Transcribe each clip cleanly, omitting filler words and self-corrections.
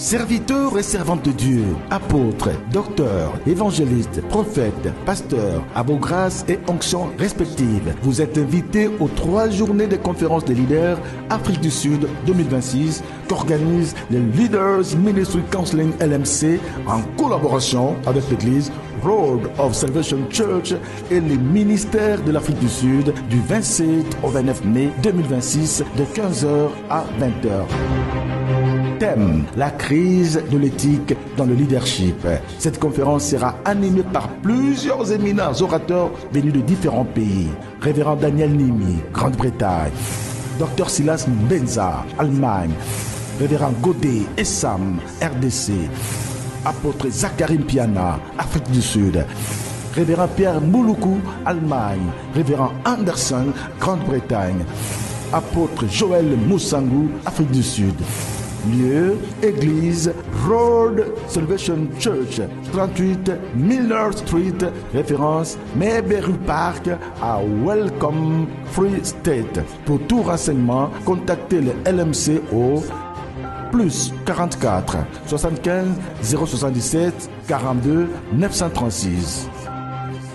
Serviteurs et servantes de Dieu, apôtres, docteurs, évangélistes, prophètes, pasteurs, à vos grâces et onctions respectives, vous êtes invités aux 3 journées de conférence des leaders Afrique du Sud 2026 qu'organise le Leaders Ministry Counseling LMC en collaboration avec l'église Road of Salvation Church et les ministères de l'Afrique du Sud du 27 au 29 mai 2026 de 15h à 20h. Thème, la crise de l'éthique dans le leadership. Cette conférence sera animée par plusieurs éminents orateurs venus de différents pays. Révérend Daniel Nimi, Grande-Bretagne. Dr Silas Mbenza, Allemagne. Révérend Godé Essam, RDC. Apôtre Zachary Mpiana, Afrique du Sud. Révérend Pierre Mouloukou, Allemagne. Révérend Anderson, Grande-Bretagne. Apôtre Joël Moussangou, Afrique du Sud. Lieu, église, Road Salvation Church, 38 Milner Street, référence Mayberry Park à Welcome Free State. Pour tout renseignement, contactez le LMC au plus 44 75 077 42 936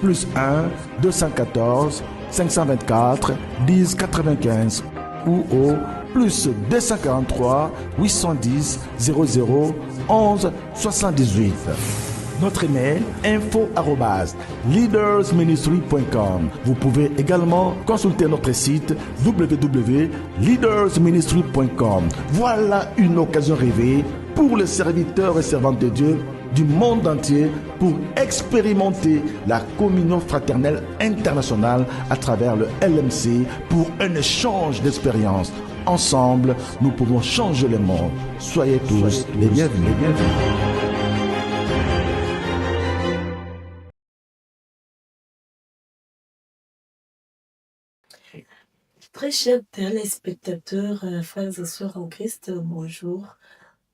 plus 1 214 524 10 95 ou au plus 243 810 00 11 78. Notre email info@leadersministry.com. Vous pouvez également consulter notre site www.leadersministry.com. Voilà une occasion rêvée pour les serviteurs et servantes de Dieu du monde entier pour expérimenter la communion fraternelle internationale à travers le LMC pour un échange d'expériences. Ensemble, nous pouvons changer le monde. Soyez tous les bienvenus. Très chers téléspectateurs, frères et sœurs en Christ, bonjour.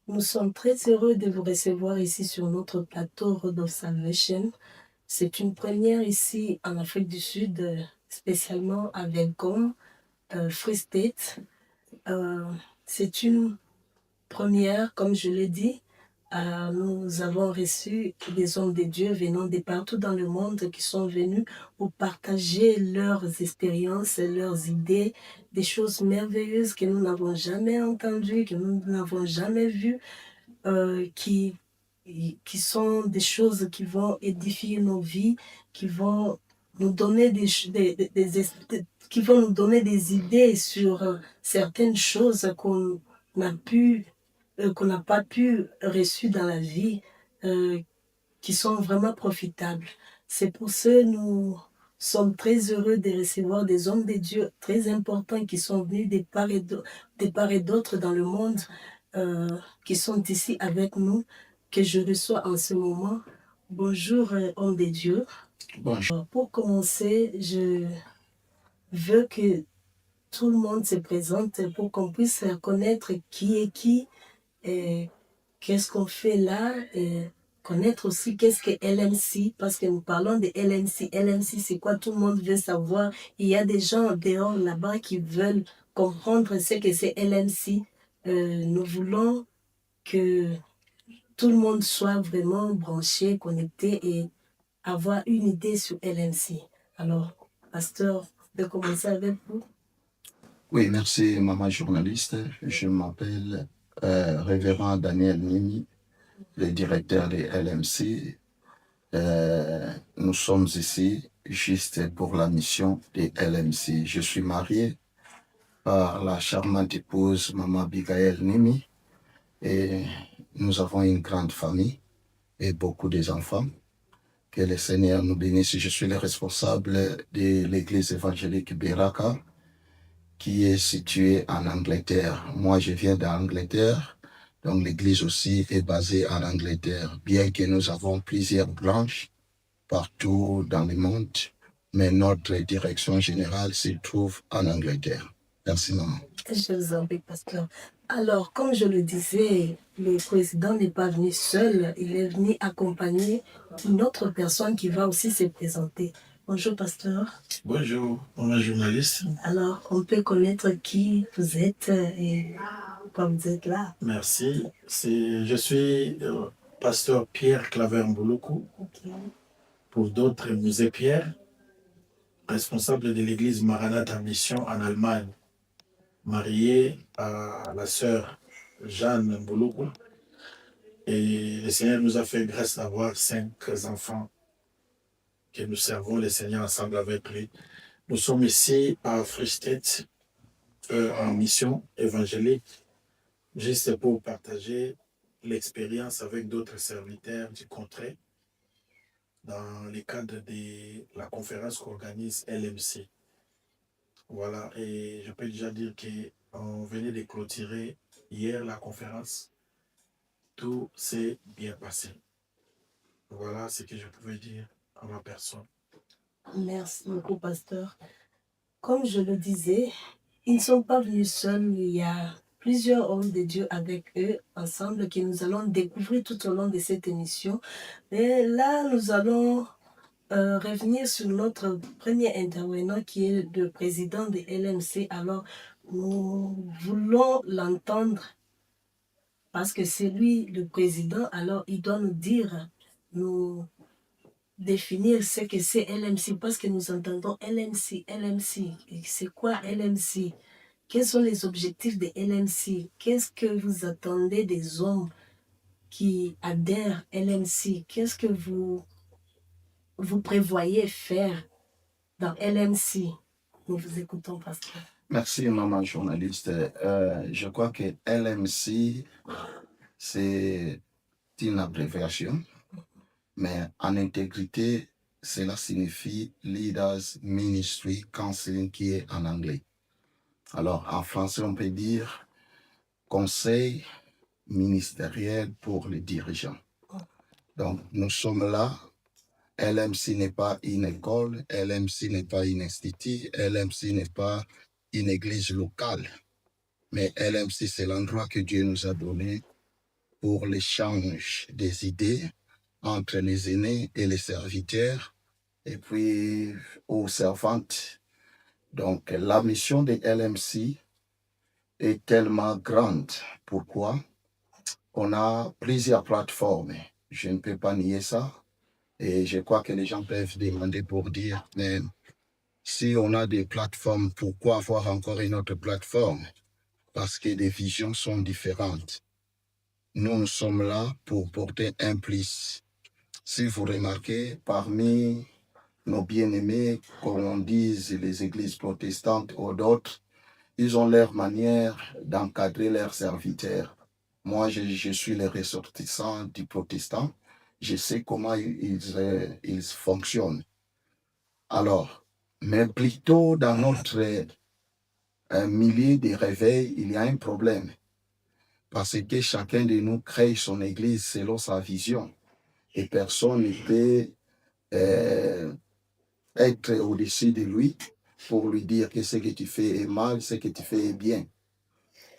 Nous sommes très heureux de vous recevoir ici sur notre plateau Road of Salvation. C'est une première ici en Afrique du Sud, spécialement à Welcome Free State. C'est une première, comme je l'ai dit. Nous avons reçu des hommes de Dieu venant de partout dans le monde qui sont venus pour partager leurs expériences, leurs idées, des choses merveilleuses que nous n'avons jamais entendues, que nous n'avons jamais vues, qui sont des choses qui vont édifier nos vies, qui vont nous donner qui vont nous donner des idées sur certaines choses qu'on n'a pas pu reçu dans la vie, qui sont vraiment profitables. C'est pour ça que nous sommes très heureux de recevoir des hommes de Dieu très importants qui sont venus de part et d'autre dans le monde, qui sont ici avec nous, que je reçois en ce moment. Bonjour, hommes de Dieu. Bonjour. Pour commencer, je veux que tout le monde se présente pour qu'on puisse connaître qui est qui, et qu'est-ce qu'on fait là, et connaître aussi qu'est-ce que LMC, parce que nous parlons de LMC. LMC, c'est quoi? Tout le monde veut savoir. Il y a des gens dehors là-bas qui veulent comprendre ce que c'est LMC. Nous voulons que tout le monde soit vraiment branché, connecté et avoir une idée sur LMC. Alors, pasteur, de commencer avec vous. Oui, merci, maman journaliste. Je m'appelle Révérend Daniel Nimi, le directeur de LMC. Nous sommes ici juste pour la mission de LMC. Je suis marié par la charmante épouse maman Abigail Nimi et nous avons une grande famille et beaucoup d'enfants. Que le Seigneur nous bénisse. Je suis le responsable de l'église évangélique Beraka, qui est située en Angleterre. Moi, je viens d'Angleterre, donc l'église aussi est basée en Angleterre, bien que nous avons plusieurs branches partout dans le monde, mais notre direction générale se trouve en Angleterre. Merci, maman. Je vous en prie, pasteur. Alors, comme je le disais, le président n'est pas venu seul, il est venu accompagner une autre personne qui va aussi se présenter. Bonjour, pasteur. Bonjour, maman journaliste. Alors, on peut connaître qui vous êtes et pourquoi vous êtes là. Merci. Je suis pasteur Pierre Claver Mbouloukou. Ok. Pour d'autres, Musée Pierre, responsable de l'église Maranatha Mission en Allemagne, marié à la sœur Jeanne Mbouloukou. Et le Seigneur nous a fait grâce d'avoir 5 enfants que nous servons le Seigneur ensemble avec lui. Nous sommes ici à Fristedt en mission évangélique, juste pour partager l'expérience avec d'autres serviteurs du contrée dans le cadre de la conférence qu'organise LMC. Voilà, et je peux déjà dire qu'on venait de clôturer hier la conférence. Tout s'est bien passé. Voilà ce que je pouvais dire à ma personne. Merci beaucoup, pasteur. Comme je le disais, ils ne sont pas venus seuls. Il y a plusieurs hommes de Dieu avec eux, ensemble, que nous allons découvrir tout au long de cette émission. Mais là, nous allons revenir sur notre premier intervenant qui est le président de LMC. Alors, nous voulons l'entendre parce que c'est lui le président. Alors, il doit nous dire, nous définir ce que c'est LMC parce que nous entendons LMC. Et c'est quoi LMC? Quels sont les objectifs de LMC? Qu'est-ce que vous attendez des hommes qui adhèrent à LMC? Qu'est-ce que vous prévoyez faire dans LMC? Nous vous écoutons, pasteur. Merci, maman journaliste. Je crois que LMC, c'est une abréviation, mais en intégrité, cela signifie Leaders Ministry Counseling, qui est en anglais. Alors, en français, on peut dire conseil ministériel pour les dirigeants. Donc, nous sommes là. LMC n'est pas une école, LMC n'est pas un institut, LMC n'est pas une église locale. Mais LMC, c'est l'endroit que Dieu nous a donné pour l'échange des idées entre les aînés et les serviteurs, et puis aux servantes. Donc, la mission de LMC est tellement grande. Pourquoi? On a plusieurs plateformes. Je ne peux pas nier ça. Et je crois que les gens peuvent demander pour dire, mais si on a des plateformes, pourquoi avoir encore une autre plateforme? Parce que les visions sont différentes. Nous sommes là pour porter un plus. Si vous remarquez, parmi nos bien-aimés, comme on dit, les églises protestantes ou d'autres, ils ont leur manière d'encadrer leurs serviteurs. Moi, je suis le ressortissant du protestant. Je sais comment ils fonctionnent. Alors, mais plutôt dans notre milieu de réveil, il y a un problème. Parce que chacun de nous crée son église selon sa vision. Et personne ne peut être au-dessus de lui pour lui dire que ce que tu fais est mal, ce que tu fais est bien.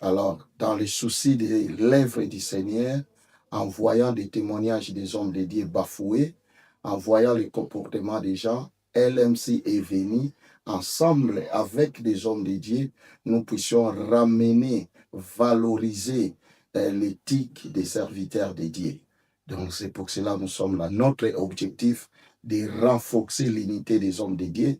Alors, dans le souci de l'œuvre du Seigneur, en voyant des témoignages des hommes de Dieu bafoués, en voyant le comportement des gens, LMC est venu ensemble avec des hommes de Dieu, nous puissions ramener, valoriser l'éthique des serviteurs de Dieu. Donc, c'est pour cela que nous sommes là. Notre objectif, de renforcer l'unité des hommes de Dieu,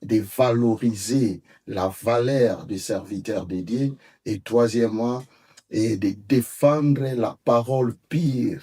de valoriser la valeur des serviteurs de Dieu, et troisièmement, et de défendre la parole pure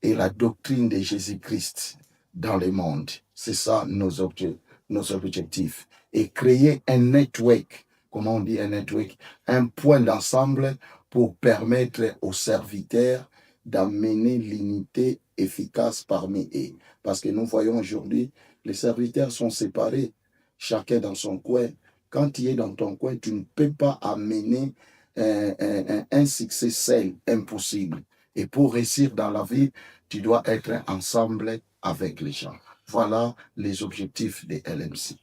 et la doctrine de Jésus-Christ dans le monde. C'est ça nos objectifs. Et créer un network, comment on dit un network, un point d'ensemble pour permettre aux serviteurs d'amener l'unité efficace parmi eux. Parce que nous voyons aujourd'hui, les serviteurs sont séparés, chacun dans son coin. Quand tu es dans ton coin, tu ne peux pas amener un succès seul, impossible. Et pour réussir dans la vie, tu dois être ensemble avec les gens. Voilà les objectifs de LMC.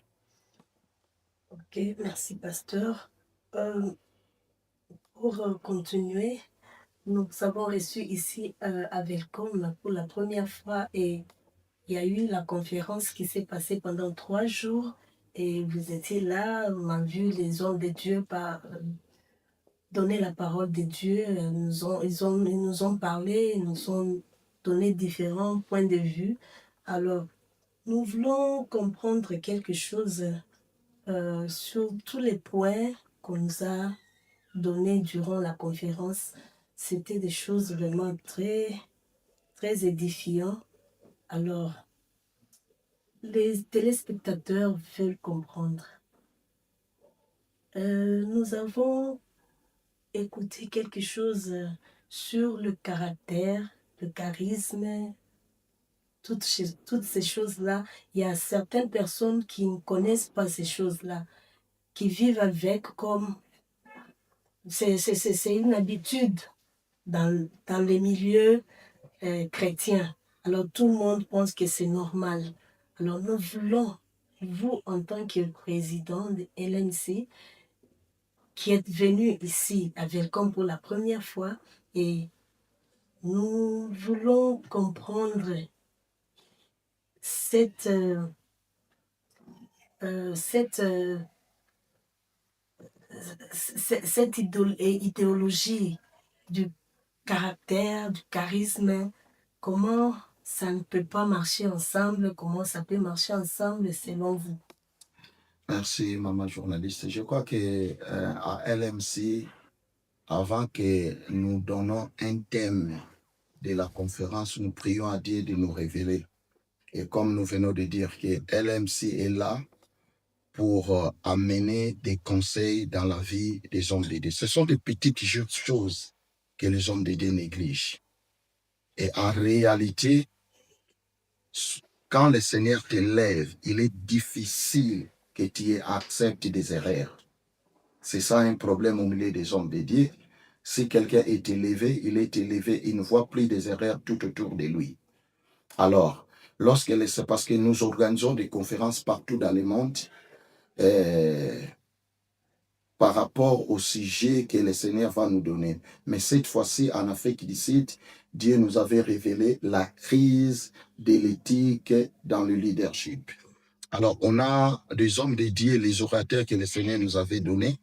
Ok, merci pasteur. Pour continuer, nous avons reçu ici à Velcom pour la première fois et il y a eu la conférence qui s'est passée pendant 3 jours et vous étiez là, on a vu les hommes de Dieu donné la parole de Dieu, ils nous ont parlé, ils nous ont donné différents points de vue. Alors, nous voulons comprendre quelque chose sur tous les points qu'on nous a donnés durant la conférence. C'était des choses vraiment très, très édifiantes. Alors, les téléspectateurs veulent comprendre. Nous avons écouté quelque chose sur le caractère, le charisme, toutes ces choses-là. Il y a certaines personnes qui ne connaissent pas ces choses-là, qui vivent avec comme... C'est une habitude dans les milieux chrétiens. Alors tout le monde pense que c'est normal. Alors nous voulons, vous en tant que président de LMC, qui êtes venu ici à Velcom pour la première fois, et nous voulons comprendre cette, cette, cette idéologie du caractère, du charisme, comment ça ne peut pas marcher ensemble, comment ça peut marcher ensemble selon vous? Merci, maman journaliste. Je crois que à LMC, avant que nous donnons un thème de la conférence, nous prions à Dieu de nous révéler. Et comme nous venons de dire que LMC est là pour amener des conseils dans la vie des hommes de Dieu. Ce sont des petites choses que les hommes de Dieu négligent. Et en réalité, quand le Seigneur te lève, il est difficile que tu acceptes des erreurs. C'est ça un problème au milieu des hommes de Dieu. Si quelqu'un est élevé, il ne voit plus des erreurs tout autour de lui. Alors, c'est parce que nous organisons des conférences partout dans le monde, par rapport au sujet que le Seigneur va nous donner. Mais cette fois-ci, en Afrique du Sud, Dieu nous avait révélé la crise de l'éthique dans le leadership. Alors, on a des hommes de Dieu, les orateurs que le Seigneur nous avait donnés.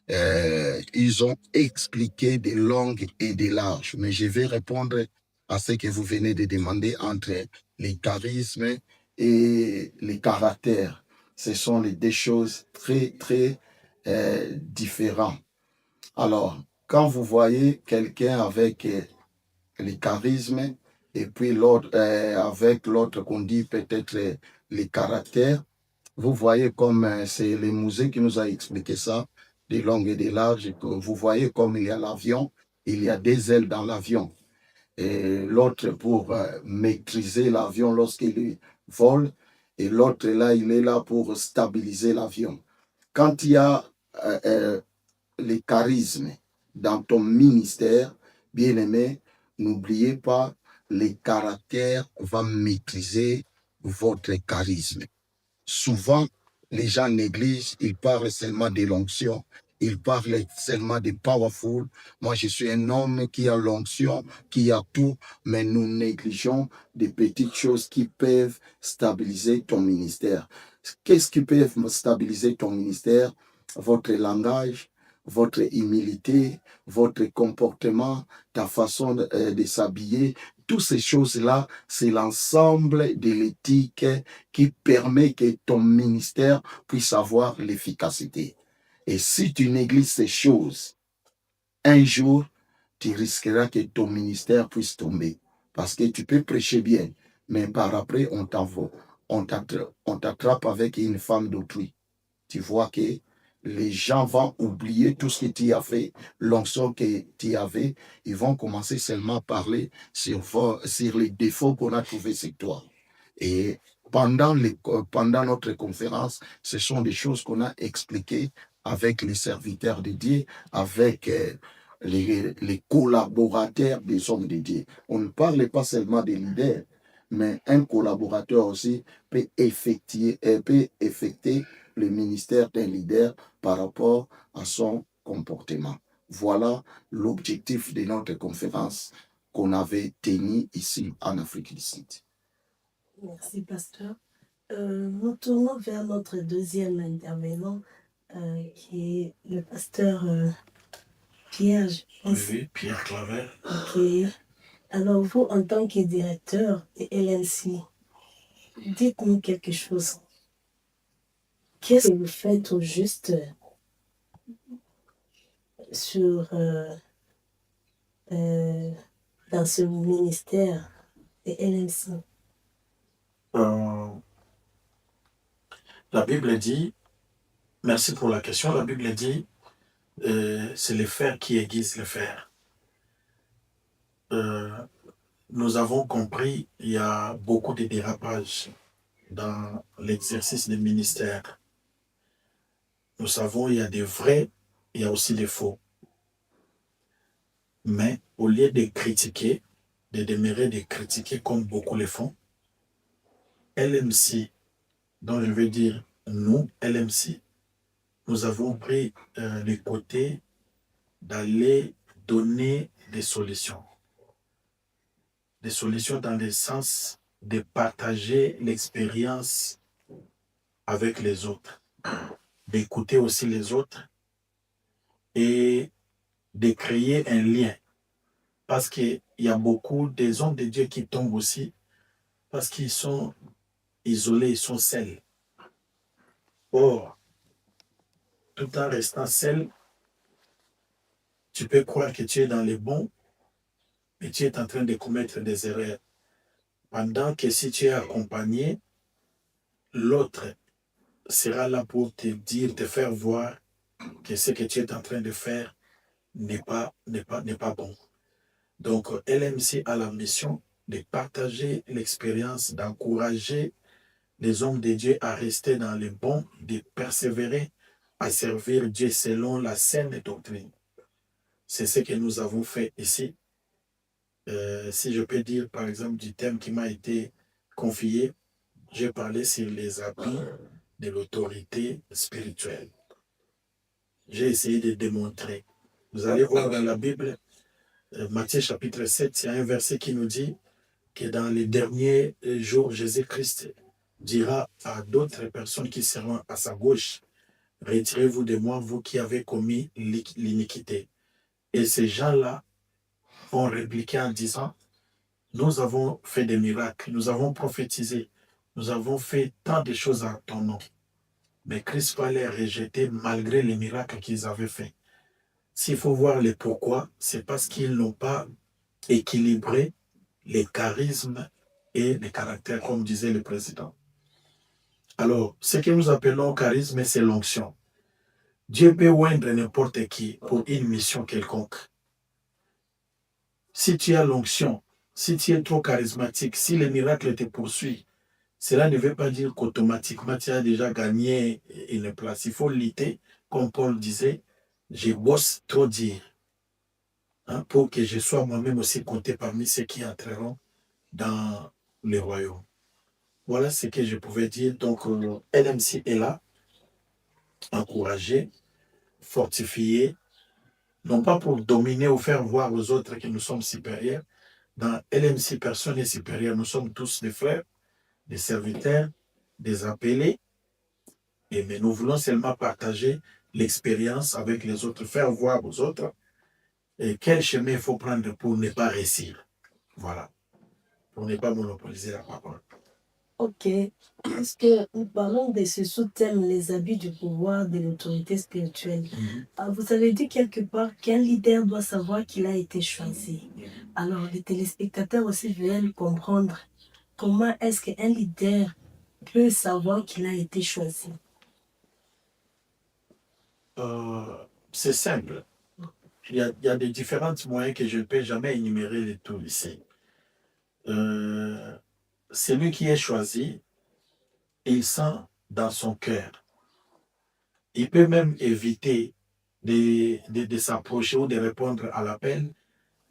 Ils ont expliqué des longues et des larges. Mais je vais répondre à ce que vous venez de demander entre les charismes et les caractères. Ce sont les deux choses très, très différentes. Alors, quand vous voyez quelqu'un avec les charismes et puis l'autre avec l'autre qu'on dit peut-être les caractères, vous voyez comme c'est le musée qui nous a expliqué ça, des longues et des larges. Vous voyez comme il y a l'avion, il y a des ailes dans l'avion. Et l'autre pour maîtriser l'avion lorsqu'il vole, et l'autre là, il est là pour stabiliser l'avion. Quand il y a les charismes dans ton ministère, bien aimé, n'oubliez pas, les caractères vont maîtriser votre charisme. Souvent, les gens négligent, ils parlent seulement de l'onction, ils parlent seulement de powerful. Moi, je suis un homme qui a l'onction, qui a tout, mais nous négligeons des petites choses qui peuvent stabiliser ton ministère. Qu'est-ce qui peut stabiliser ton ministère? Votre langage, votre humilité, votre comportement, ta façon de s'habiller. Toutes ces choses-là, c'est l'ensemble de l'éthique qui permet que ton ministère puisse avoir l'efficacité. Et si tu négliges ces choses, un jour, tu risqueras que ton ministère puisse tomber. Parce que tu peux prêcher bien, mais par après, on t'attrape avec une femme d'autrui. Tu vois que les gens vont oublier tout ce que tu as fait, l'onction que tu avais. Ils vont commencer seulement à parler sur les défauts qu'on a trouvés sur toi. Et pendant notre conférence, ce sont des choses qu'on a expliquées avec les serviteurs de Dieu, avec les collaborateurs des hommes de Dieu. On ne parle pas seulement des leaders, mais un collaborateur aussi peut effectuer le ministère d'un leader par rapport à son comportement. Voilà l'objectif de notre conférence qu'on avait tenue ici en Afrique du Sud. Merci, pasteur. Nous tournons vers notre deuxième intervenant, qui est le pasteur Pierre, je pense. Oui, Pierre Claver. Ok. Alors, vous, en tant que directeur de LNC, dites-nous quelque chose. Qu'est-ce que vous faites au juste sur, euh, dans ce ministère de LNC? Euh, la Bible dit, merci pour la question, la Bible dit, c'est les fers qui aiguisent les fers. Euh, nous avons compris, il y a beaucoup de dérapages dans l'exercice des ministères. Nous savons, il y a des vrais, il y a aussi des faux. Mais au lieu de critiquer, de demeurer de critiquer comme beaucoup le font, LMC, dont je veux dire nous, LMC, nous avons pris le côté d'aller donner des solutions. Des solutions dans le sens de partager l'expérience avec les autres, d'écouter aussi les autres et de créer un lien. Parce qu'il y a beaucoup des hommes de Dieu qui tombent aussi parce qu'ils sont isolés, ils sont seuls. Or, tout en restant seul, tu peux croire que tu es dans les bons, mais tu es en train de commettre des erreurs. Pendant que si tu es accompagné, l'autre sera là pour te dire, te faire voir que ce que tu es en train de faire n'est pas bon. Donc, LMC a la mission de partager l'expérience, d'encourager les hommes de Dieu à rester dans le bon, de persévérer à servir Dieu selon la saine doctrine. C'est ce que nous avons fait ici. Si je peux dire, par exemple, du thème qui m'a été confié, j'ai parlé sur les habits de l'autorité spirituelle. J'ai essayé de démontrer. Vous allez voir dans la Bible, Matthieu chapitre 7, il y a un verset qui nous dit que dans les derniers jours, Jésus-Christ dira à d'autres personnes qui seront à sa gauche, retirez-vous de moi, vous qui avez commis l'iniquité. Et ces gens-là vont répliquer en disant, nous avons fait des miracles, nous avons prophétisé, nous avons fait tant de choses en ton nom. Mais Christ va les rejeter malgré les miracles qu'ils avaient faits. S'il faut voir le pourquoi, c'est parce qu'ils n'ont pas équilibré les charismes et les caractères, comme disait le président. Alors, ce que nous appelons charisme, c'est l'onction. Dieu peut oindre n'importe qui pour une mission quelconque. Si tu as l'onction, si tu es trop charismatique, si les miracles te poursuivent, cela ne veut pas dire qu'automatiquement tu as déjà gagné une place. Il faut lutter, comme Paul disait, je bosse trop dire, hein, pour que je sois moi-même aussi compté parmi ceux qui entreront dans le royaume. Voilà ce que je pouvais dire. Donc, LMC est là, encourager, fortifier, non pas pour dominer ou faire voir aux autres que nous sommes supérieurs. Dans LMC, personne n'est supérieur. Nous sommes tous des frères, des serviteurs, des appelés. Mais nous voulons seulement partager l'expérience avec les autres, faire voir aux autres quel chemin il faut prendre pour ne pas réussir. Voilà. Pour ne pas monopoliser la parole. Ok. Est-ce que nous parlons de ce sous-thème, les habits du pouvoir de l'autorité spirituelle? Vous avez dit quelque part qu'un leader doit savoir qu'il a été choisi. Alors, les téléspectateurs aussi veulent comprendre comment est-ce qu'un leader peut savoir qu'il a été choisi. C'est simple. Il y a des différents moyens que je ne peux jamais énumérer les tout ici. Celui qui est choisi, il sent dans son cœur. Il peut même éviter de s'approcher ou de répondre à l'appel,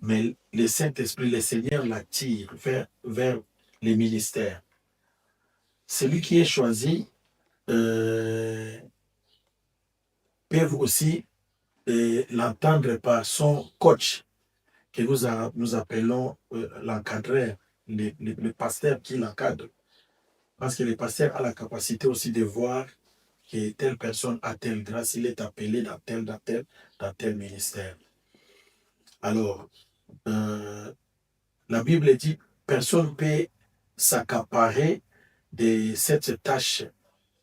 mais le Saint-Esprit, le Seigneur l'attire vers les ministères. Celui qui est choisi peut aussi l'entendre par son coach, que nous appelons l'encadreur, le pasteur qui l'encadre. Parce que le pasteur a la capacité aussi de voir que telle personne a telle grâce, il est appelé dans tel ministère. Alors, la Bible dit, personne ne peut s'accaparer de cette tâche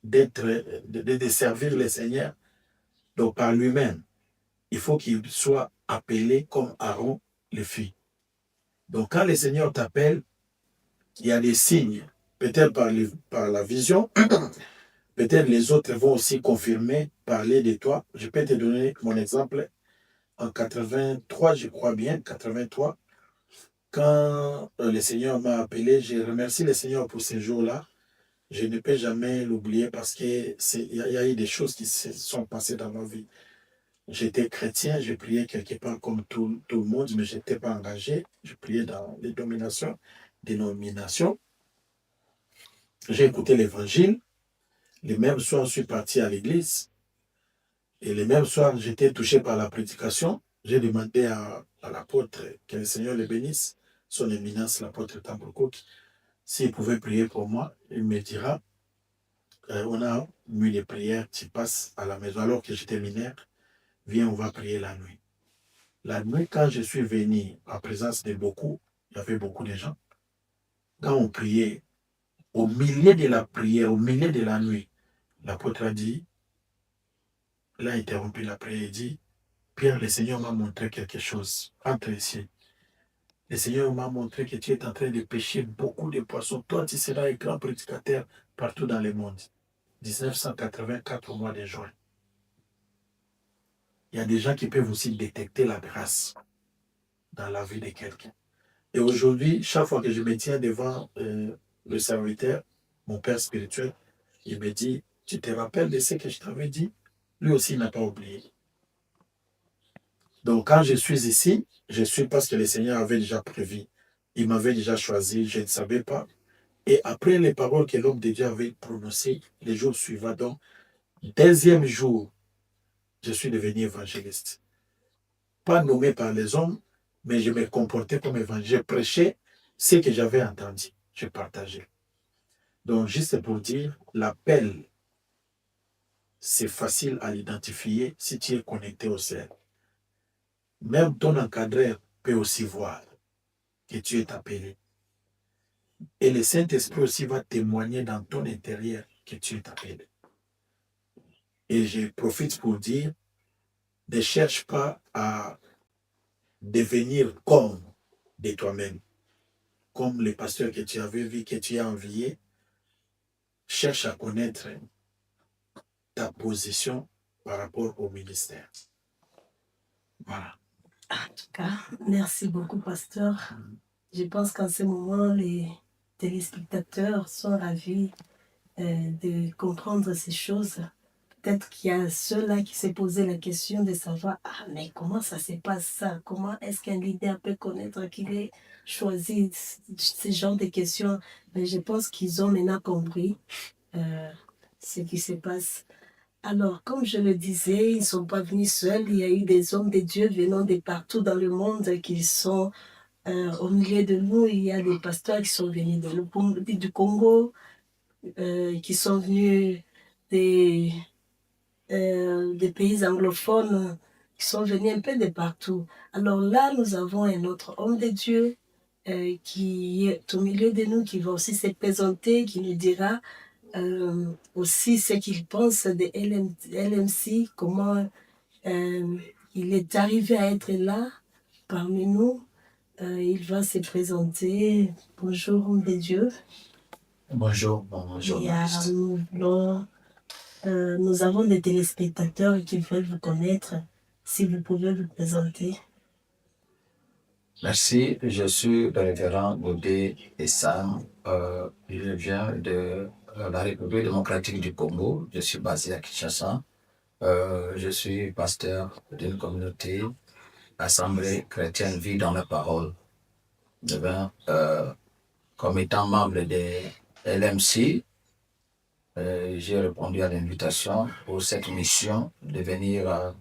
de servir le Seigneur. Donc, par lui-même, il faut qu'il soit appelé comme Aaron le fut. Donc, quand le Seigneur t'appelle, il y a des signes, peut-être par la vision, peut-être les autres vont aussi confirmer, parler de toi. Je peux te donner mon exemple. En 83, je crois bien, 83, quand le Seigneur m'a appelé, je remercie le Seigneur pour ce jour-là. Je ne peux jamais l'oublier parce qu'il y a eu des choses qui se sont passées dans ma vie. J'étais chrétien, je priais quelque part comme tout le monde, mais je n'étais pas engagé. Je priais dans les dénominations. J'ai écouté l'évangile. Le même soir, je suis parti à l'église. Et le même soir, j'étais touché par la prédication. J'ai demandé à l'apôtre, que le Seigneur le bénisse, son éminence, l'apôtre Tamboukouk, s'il pouvait prier pour moi. Il me dira, on a mis les prières, tu passes à la maison alors que j'étais mineur. Viens, on va prier la nuit. La nuit, quand je suis venu en présence de beaucoup, il y avait beaucoup de gens. Quand on priait, au milieu de la prière, au milieu de la nuit, l'apôtre a dit, il a interrompu la prière et dit, Pierre, le Seigneur m'a montré quelque chose. Entre ici. Le Seigneur m'a montré que tu es en train de pêcher beaucoup de poissons. Toi, tu seras un grand prédicateur partout dans le monde. 1984 au mois de juin. Il y a des gens qui peuvent aussi détecter la grâce dans la vie de quelqu'un. Et aujourd'hui, chaque fois que je me tiens devant le serviteur, mon père spirituel, il me dit, tu te rappelles de ce que je t'avais dit? Lui aussi, il n'a pas oublié. Donc, quand je suis ici, je suis parce que le Seigneur avait déjà prévu. Il m'avait déjà choisi, je ne savais pas. Et après les paroles que l'homme de Dieu avait prononcées, les jours suivants, donc, deuxième jour, je suis devenu évangéliste. Pas nommé par les hommes, mais je me comportais comme évangéliste. Je prêchais ce que j'avais entendu. Je partageais. Donc, juste pour dire, l'appel, c'est facile à l'identifier si tu es connecté au ciel. Même ton encadreur peut aussi voir que tu es appelé. Et le Saint-Esprit aussi va témoigner dans ton intérieur que tu es appelé. Et je profite pour dire, ne cherche pas à devenir comme de toi-même, comme le pasteur que tu avais vu, que tu as envié. Cherche à connaître ta position par rapport au ministère. Voilà. En tout cas, merci beaucoup, pasteur. Je pense qu'en ce moment, les téléspectateurs sont ravis de comprendre ces choses. Peut-être qu'il y a ceux-là qui s'est posé la question de savoir, ah, mais comment ça se passe ça? Comment est-ce qu'un leader peut connaître qu'il ait choisi ce genre de questions? Mais je pense qu'ils ont maintenant compris ce qui se passe. Alors, comme je le disais, ils ne sont pas venus seuls. Il y a eu des hommes de Dieu venant de partout dans le monde qui sont au milieu de nous. Il y a des pasteurs qui sont venus du Congo, qui sont venus des pays anglophones, qui sont venus un peu de partout. Alors là, nous avons un autre homme de Dieu qui est au milieu de nous, qui va aussi se présenter, qui nous dira aussi ce qu'il pense de LMC, comment il est arrivé à être là parmi nous. Il va se présenter. Bonjour, homme de Dieu. Bonjour, bonjour. Nous avons des téléspectateurs qui veulent vous connaître. Si vous pouvez vous présenter. Merci, je suis le révérend Godé Essa. Je viens de la République démocratique du Congo. Je suis basé à Kinshasa. Je suis pasteur d'une communauté, Assemblée chrétienne Vie dans la parole. Comme étant membre de LMC, j'ai répondu à l'invitation pour cette mission de venir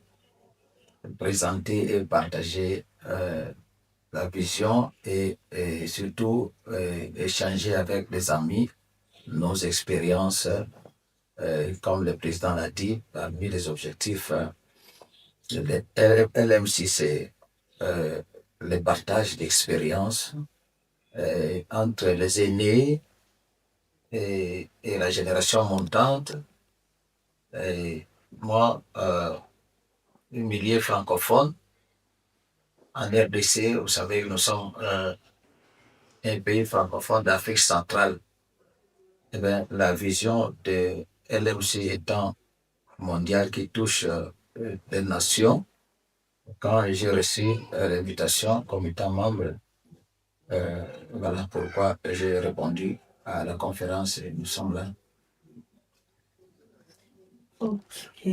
présenter et partager la vision et surtout échanger avec les amis nos expériences. Comme le président l'a dit, parmi les objectifs de LMC, c'est euh, les partages d'expériences entre les aînés et la génération montante. Et moi, un milieu francophone, en RDC, vous savez que nous sommes un pays francophone d'Afrique centrale. Eh bien, la vision de LMC étant mondiale qui touche les nations, quand j'ai reçu l'invitation comme étant membre, voilà pourquoi j'ai répondu à la conférence et nous sommes là. Ok.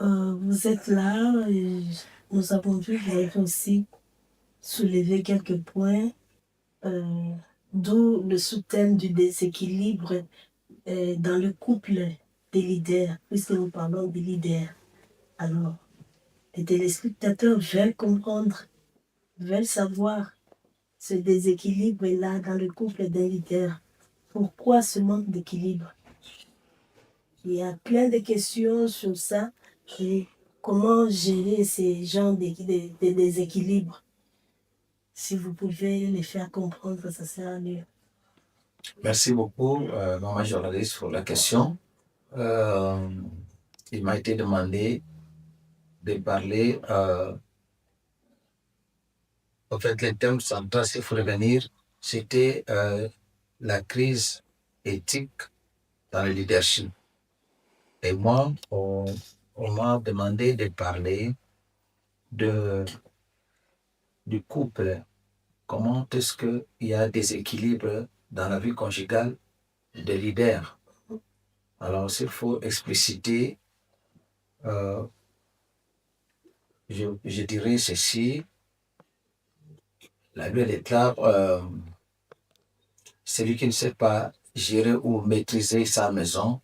Vous êtes là et nous avons vu que vous avez aussi soulevé quelques points, euh, d'où le sous-thème du déséquilibre dans le couple des leaders, puisque nous parlons des leaders. Alors, les téléspectateurs veulent comprendre, veulent savoir ce déséquilibre-là dans le couple des leaders. Pourquoi ce manque d'équilibre? Il y a plein de questions sur ça et comment gérer ces genres de déséquilibres. Si vous pouvez les faire comprendre, ça sera mieux. Merci beaucoup, maman journaliste, pour la question. Il m'a été demandé de parler. En fait, le thème central, s'il faut revenir, c'était la crise éthique dans le leadership. Et moi, on m'a demandé de parler de, du couple. Comment est-ce qu'il y a des équilibres dans la vie conjugale des leaders? Alors, s'il faut expliciter, je dirais ceci. La Bible déclare celui qui ne sait pas gérer ou maîtriser sa maison,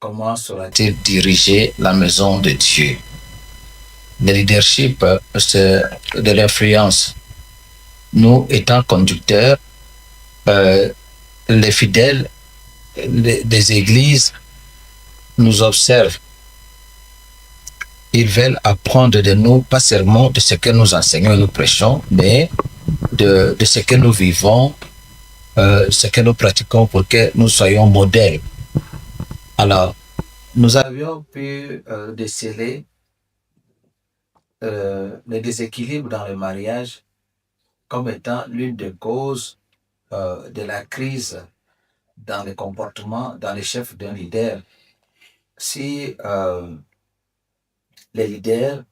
comment saura-t-il diriger la maison de Dieu? Le leadership, c'est de l'influence. Nous, étant conducteurs, les fidèles des églises nous observent. Ils veulent apprendre de nous, pas seulement de ce que nous enseignons et nous prêchons, mais de ce que nous vivons, ce que nous pratiquons pour que nous soyons modèles. Alors, nous avions pu déceler le déséquilibre dans le mariage comme étant l'une des causes de la crise dans les comportements, dans les chefs d'un leader. Si les leaders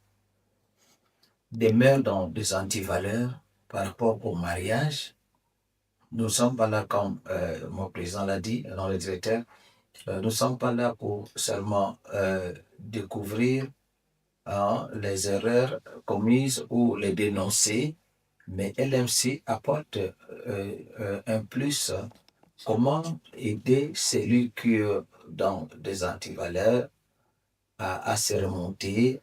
demeurent dans des antivaleurs par rapport au mariage, nous ne sommes pas là, comme mon président l'a dit, dans le directeur, nous ne sommes pas là pour seulement découvrir les erreurs commises ou les dénoncer, mais LMC apporte un plus. Comment aider celui qui est dans des antivaleurs à se remonter,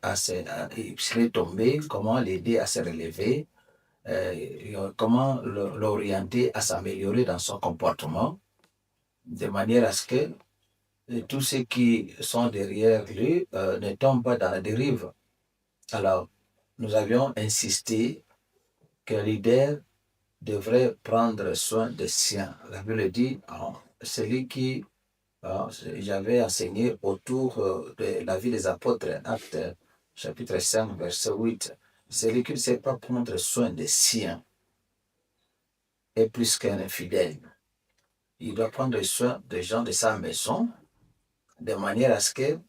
il serait tombé, comment l'aider à se relever, comment l'orienter à s'améliorer dans son comportement, de manière à ce que tous ceux qui sont derrière lui ne tombent pas dans la dérive. Alors, nous avions insisté qu'un leader devrait prendre soin des siens. La Bible dit, celui qui, j'avais enseigné autour de la vie des apôtres, Actes chapitre 5, verset 8, celui qui ne sait pas prendre soin des siens est plus qu'un infidèle. Il doit prendre soin des gens de sa maison, de manière à ce que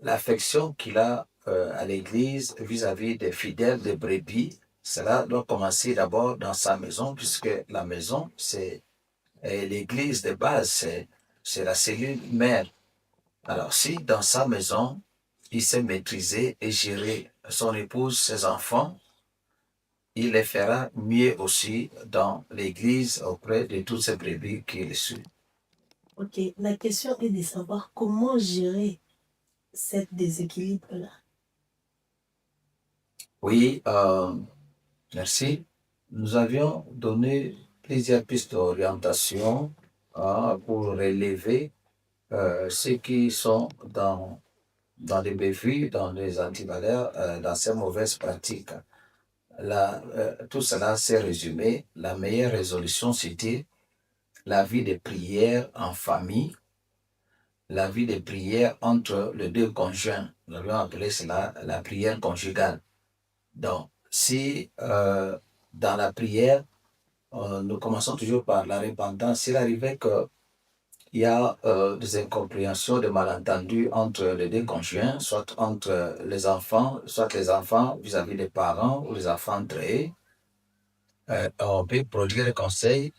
l'affection qu'il a à l'Église vis-à-vis des fidèles, des brebis, cela doit commencer d'abord dans sa maison, puisque la maison, c'est l'Église de base, c'est la cellule mère. Alors, si dans sa maison, il sait maîtriser et gérer son épouse, ses enfants, il les fera mieux aussi dans l'Église auprès de toutes ces brebis qu'il suit. Ok, la question est de savoir comment gérer ce déséquilibre-là. Oui, merci. Nous avions donné plusieurs pistes d'orientation pour relever ceux qui sont dans dans des bévues, dans des antivaleurs, dans ces mauvaises pratiques. Tout cela s'est résumé. La meilleure résolution, c'était la vie de prière en famille, la vie de prière entre les deux conjoints. Nous avions appelé cela la prière conjugale. Donc, si dans la prière, nous commençons toujours par la repentance, s'il arrivait qu'il y a des incompréhensions, des malentendus entre les deux conjoints, soit entre les enfants, soit les enfants vis-à-vis des parents ou les enfants entre eux, on peut produire des conseils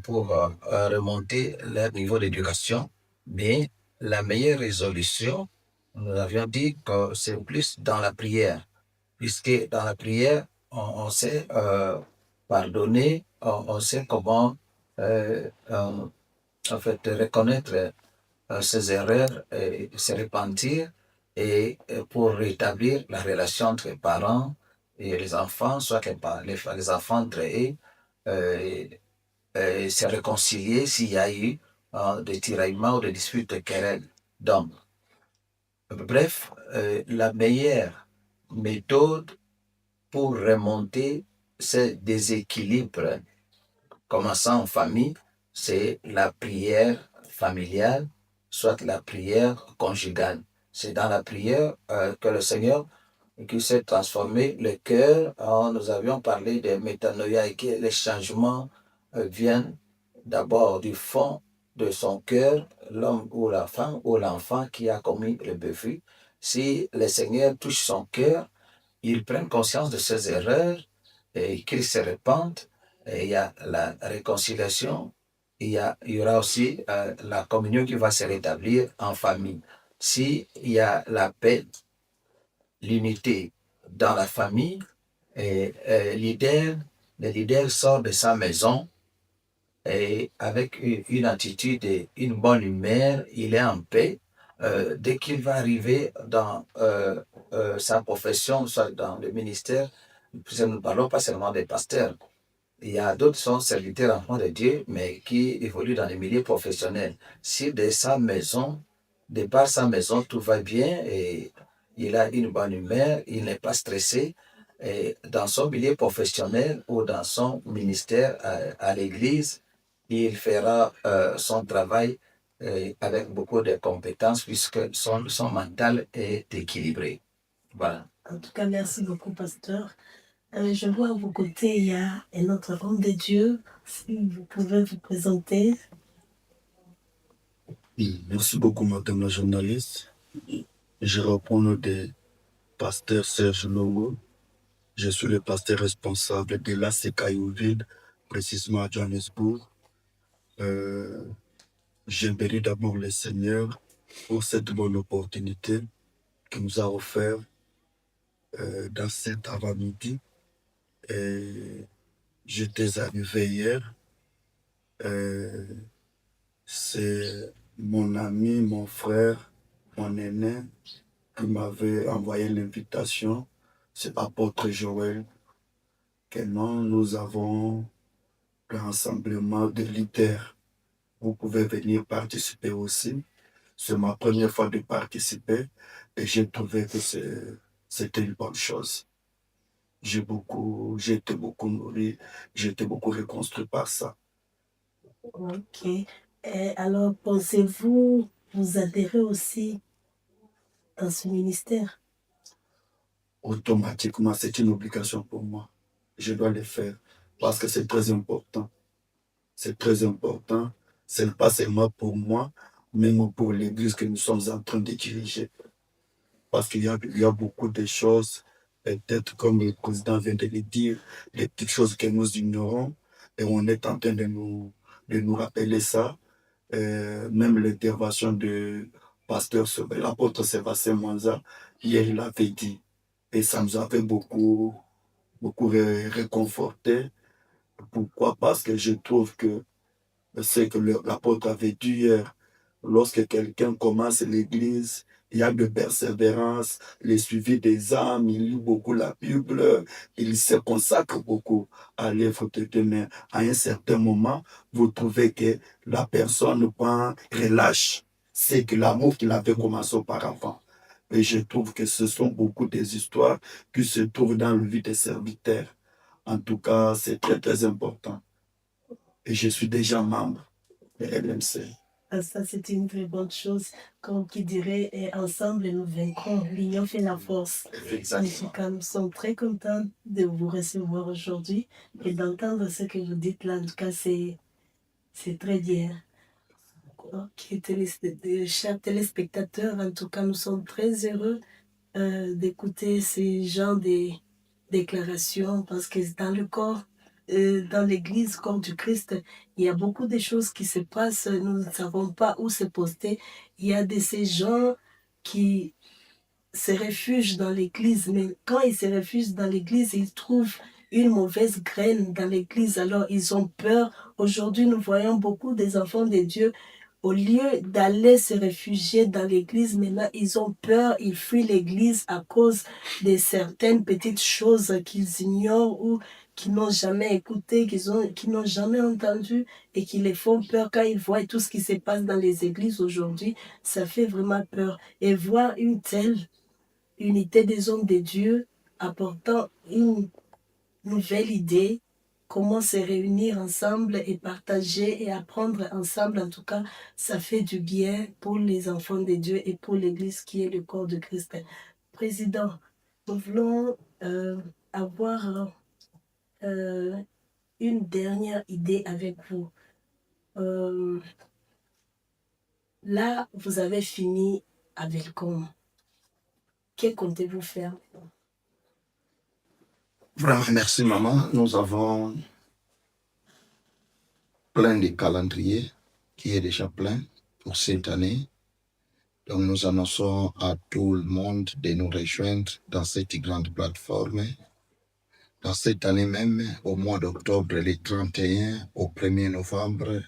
pour remonter leur niveau d'éducation. Mais la meilleure résolution, nous avions dit que c'est plus dans la prière, puisque dans la prière, on sait pardonner, on sait comment en fait reconnaître ses erreurs et se repentir et pour rétablir la relation entre les parents et les enfants, soit les enfants entre eux, se réconcilier s'il y a eu des tiraillements ou des disputes, de querelles. Donc, bref, la meilleure méthode pour remonter ces déséquilibres, commençant en famille, c'est la prière familiale, soit la prière conjugale. C'est dans la prière que le Seigneur qui s'est transformé le cœur. Nous avions parlé de métanoïa et que les changements viennent d'abord du fond de son cœur, l'homme ou la femme ou l'enfant qui a commis le bévu. Si le Seigneur touche son cœur, il prend conscience de ses erreurs et qu'il se repente. Et il y a la réconciliation, il y aura aussi la communion qui va se rétablir en famille. S'il y a la paix, l'unité dans la famille, et le leader sort de sa maison et avec une attitude et une bonne humeur, il est en paix. Dès qu'il va arriver dans sa profession, soit dans le ministère, nous ne parlons pas seulement des pasteurs. Il y a d'autres qui sont serviteurs enfants de Dieu, mais qui évoluent dans les milieux professionnels. Si de par sa maison, tout va bien et il a une bonne humeur, il n'est pas stressé, et dans son milieu professionnel ou dans son ministère à l'église, il fera son travail avec beaucoup de compétences puisque son mental est équilibré. Voilà. En tout cas, merci beaucoup, pasteur. Je vois à vos côtés, il y a un autre homme de Dieu. Si vous pouvez vous présenter. Oui, merci beaucoup, madame la journaliste. Je reprends le nom de pasteur Serge Longo. Je suis le pasteur responsable de l'ACK Youville, précisément à Johannesburg. J'aimerais d'abord le Seigneur pour cette bonne opportunité qu'il nous a offert dans cet avant-midi. J'étais arrivé hier. C'est mon ami, mon frère, mon aîné qui m'avait envoyé l'invitation. C'est apôtre Joël que nous avons un rassemblement de leaders. Vous pouvez venir participer aussi. C'est ma première fois de participer et j'ai trouvé que c'était une bonne chose. J'ai été beaucoup nourri, j'ai été beaucoup reconstruit par ça. Ok. Alors, pensez-vous vous adhérer aussi dans ce ministère? Automatiquement, c'est une obligation pour moi. Je dois le faire parce que c'est très important. C'est très important. Ce n'est pas seulement pour moi, mais pour l'Église que nous sommes en train de diriger. Parce qu'il y a beaucoup de choses, peut-être comme le président vient de le dire, des petites choses que nous ignorons et on est en train de nous rappeler ça. Même l'intervention de pasteur l'apôtre Sébastien Mwanza, hier il avait dit, et ça nous avait beaucoup réconforté. Pourquoi? Parce que je trouve que c'est que l'apôtre avait dit hier, lorsque quelqu'un commence l'église, il y a de persévérance, le suivi des âmes, il lit beaucoup la Bible, il se consacre beaucoup à l'œuvre de Dieu. Mais à un certain moment, vous trouvez que la personne relâche. C'est que l'amour qu'il avait commencé auparavant. Et je trouve que ce sont beaucoup des histoires qui se trouvent dans le vie des serviteurs. En tout cas, c'est très, très important. Et je suis déjà membre de LMC. Ah, ça, c'est une très bonne chose. Comme qui dirait, et ensemble, nous vaincrons. L'union fait la force. En tout Exactement. cas, nous sommes très contents de vous recevoir aujourd'hui et d'entendre ce que vous dites là. En tout cas, c'est très bien. Ok, chers téléspectateurs, en tout cas, nous sommes très heureux d'écouter ces genres de déclarations parce que dans le corps, dans l'église, corps du Christ, il y a beaucoup de choses qui se passent. Nous ne savons pas où se poster. Il y a de ces gens qui se réfugient dans l'église, mais quand ils se réfugient dans l'église, ils trouvent une mauvaise graine dans l'église, alors ils ont peur. Aujourd'hui, nous voyons beaucoup des enfants de Dieu, au lieu d'aller se réfugier dans l'église, maintenant ils ont peur, ils fuient l'église à cause de certaines petites choses qu'ils ignorent ou qu'ils n'ont jamais écoutées, qu'ils n'ont jamais entendues et qui les font peur quand ils voient tout ce qui se passe dans les églises aujourd'hui. Ça fait vraiment peur. Et voir une telle unité des hommes de Dieu apportant une nouvelle idée, comment se réunir ensemble et partager et apprendre ensemble. En tout cas, ça fait du bien pour les enfants de Dieu et pour l'Église qui est le corps de Christ. Président, nous voulons avoir une dernière idée avec vous. Là, vous avez fini à Velcom. Que comptez-vous faire? Vraiment, merci maman. Nous avons plein de calendriers qui est déjà plein pour cette année. Donc nous annonçons à tout le monde de nous rejoindre dans cette grande plateforme. Dans cette année même, au mois d'octobre, le 31 au 1er novembre,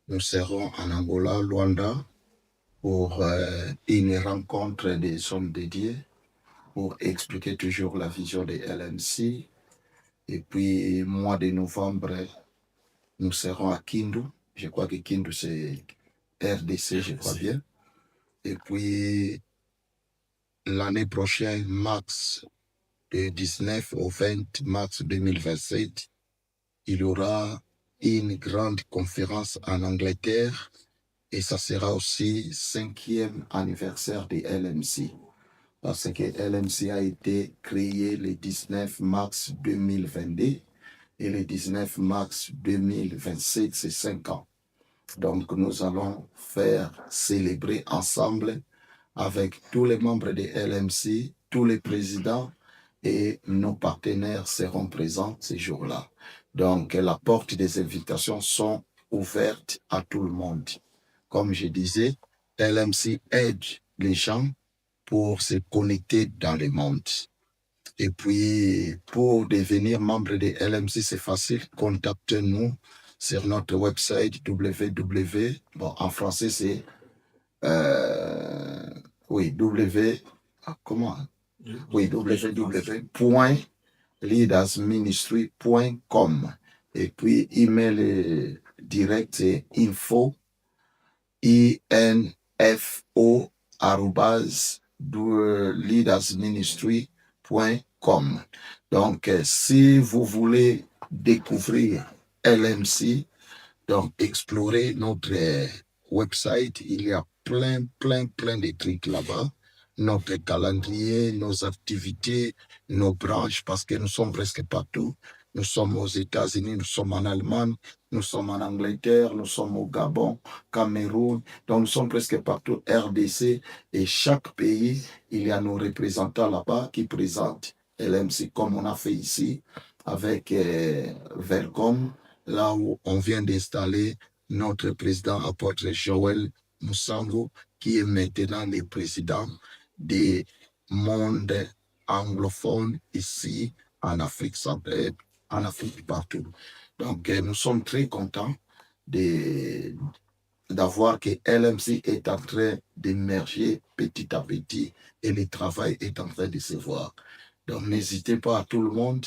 nous serons en Angola, Luanda, pour une rencontre des hommes dédiés, pour expliquer toujours la vision des LMC. Et puis, mois de novembre, nous serons à Kindu. Je crois que Kindu, c'est RDC, je crois bien. Et puis, l'année prochaine, mars, de 19 au 20 mars 2027, il y aura une grande conférence en Angleterre et ça sera aussi 5e anniversaire de LMC. Parce que LMC a été créé le 19 mars 2022 et le 19 mars 2027, c'est 5 ans. Donc nous allons faire célébrer ensemble avec tous les membres de LMC, tous les présidents et nos partenaires seront présents ces jours-là. Donc la porte des invitations sont ouvertes à tout le monde. Comme je disais, LMC aide les gens pour se connecter dans le monde. Et puis, pour devenir membre de LMC, c'est facile. Contactez-nous sur notre website www. Bon, en français, c'est www.leadersministry.com. Et puis, email direct, c'est info@leadersministry.com. Donc, si vous voulez découvrir LMC, donc explorer notre website, il y a plein de trucs là-bas. Notre calendrier, nos activités, nos branches, parce que nous sommes presque partout. Nous sommes aux États-Unis, nous sommes en Allemagne, nous sommes en Angleterre, nous sommes au Gabon, Cameroun. Donc nous sommes presque partout, RDC. Et chaque pays, il y a nos représentants là-bas qui présentent LMC, comme on a fait ici, avec Velcom, là où on vient d'installer notre président apôtre Joël Moussango, qui est maintenant le président des mondes anglophones ici en Afrique centrale, en Afrique partout. Donc nous sommes très contents d'avoir que LMC est en train d'émerger petit à petit et le travail est en train de se voir. Donc n'hésitez pas à tout le monde,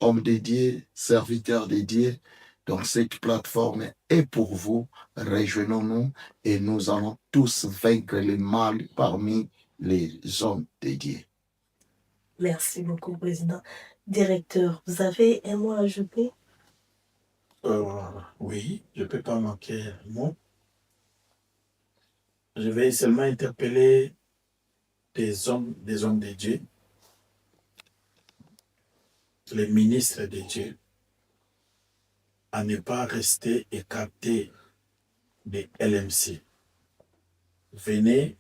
hommes dédiés, serviteurs dédiés. Donc cette plateforme est pour vous. Rejoignons-nous et nous allons tous vaincre le mal parmi les hommes dédiés. Merci beaucoup, Président. Directeur, vous avez un mot à ajouter? Oui, je ne peux pas manquer un mot. Je vais seulement interpeller des hommes de Dieu, les ministres de Dieu, à ne pas rester écartés des LMC. Venez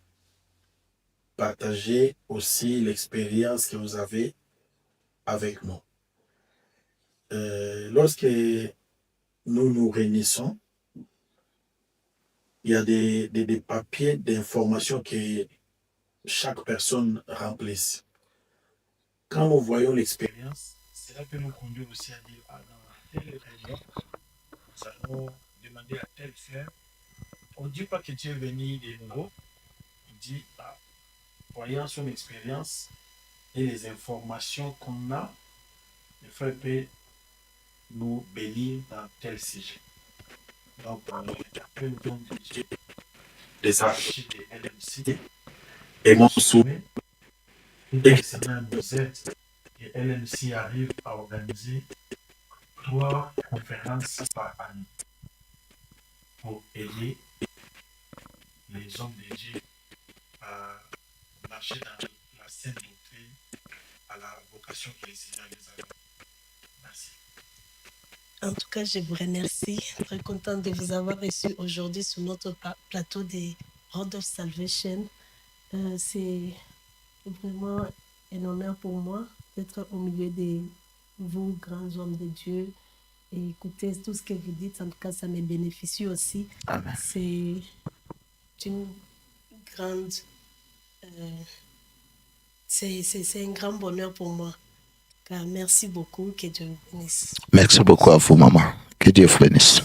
partager aussi l'expérience que vous avez avec nous. Lorsque nous nous réunissons, il y a des papiers d'information que chaque personne remplisse. Quand nous voyons l'expérience, cela peut nous conduire aussi à dire, ah, dans telle région, nous allons demander à tel frère. On ne dit pas que Dieu est venu de nouveau, on dit, ah, voyant son expérience et les informations qu'on a, le frère peut nous bénir dans tel sujet. Donc, j'appelle donc des archives des LMC et mon souhait est que cela nous aide et LMC arrive à organiser 3 conférences par année pour aider les hommes de Dieu à marcher dans la sainte doctrine, à la vocation que les Seigneurs les a donnée. Merci. En tout cas, je vous remercie. Très contente de vous avoir reçu aujourd'hui sur notre plateau des Road of Salvation. C'est vraiment un honneur pour moi d'être au milieu de vous, grands hommes de Dieu, et écouter tout ce que vous dites. En tout cas, ça me bénéficie aussi. Amen. C'est une grande... c'est un grand bonheur pour moi. Merci beaucoup, que Dieu vous bénisse. Merci beaucoup à vous, maman. Que Dieu vous bénisse.